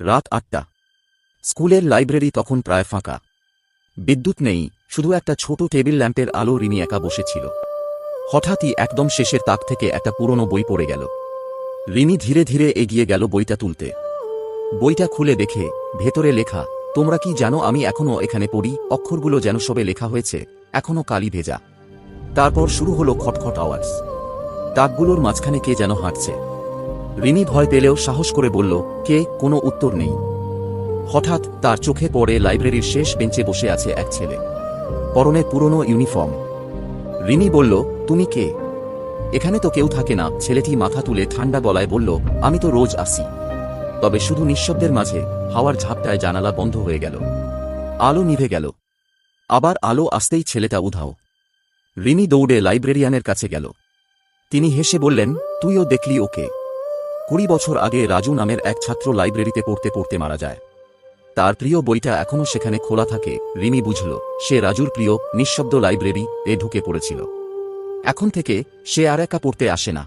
রাত ৮টা। স্কুলের লাইব্রেরি তখন প্রায় ফাঁকা। বিদ্যুৎ নেই, শুধু একটা ছোট টেবিল ল্যাম্পের আলো। রিনি একা বসেছিল। হঠাৎই একদম শেষের তাক থেকে একটা পুরনো বই পড়ে গেল। রিনি ধীরে ধীরে এগিয়ে গেল বইটা তুলতে। বইটা খুলে দেখে ভেতরে লেখা, তোমরা কি জানো আমি এখনো এখানে পড়ি। অক্ষরগুলো যেন সবে লেখা হয়েছে, এখনো কালি ভেজা। তারপর শুরু হলো খটখট আওয়াজ। দাগগুলোর মাঝখানে কে যেন হাঁটছে। রিনি ভয় পেলেও সাহস করে বলল, কে? কোনো উত্তর নেই। হঠাৎ তার চোখে পড়ে লাইব্রেরির শেষ বেঞ্চে বসে আছে এক ছেলে, পরনে পুরনো ইউনিফর্ম। রিনি বলল, তুমি কে? এখানে তো কেউ থাকে না। ছেলেটি মাথা তুলে ঠান্ডা গলায় বলল, আমি তো রোজ আসি। তবে শুধু নিঃশব্দের মাঝে হাওয়ার ঝাপটায় জানালা বন্ধ হয়ে গেল। আলো নিভে গেল। আবার আলো আসতেই ছেলেটা উধাও। রিনি দৌড়ে লাইব্রেরিয়ানের কাছে গেল। তিনি হেসে বললেন, তুইও দেখলি ওকে? 20 বছর আগে রাজু নামের এক ছাত্র লাইব্রেরিতে পড়তে পড়তে মারা যায়। তার প্রিয় বইটা এখনো সেখানে খোলা থাকে। রিনি বুঝল, সে রাজুর প্রিয় নিঃশব্দ লাইব্রেরি এ ঢুকে পড়েছিল। এখন থেকে সে আর একা পড়তে আসে না।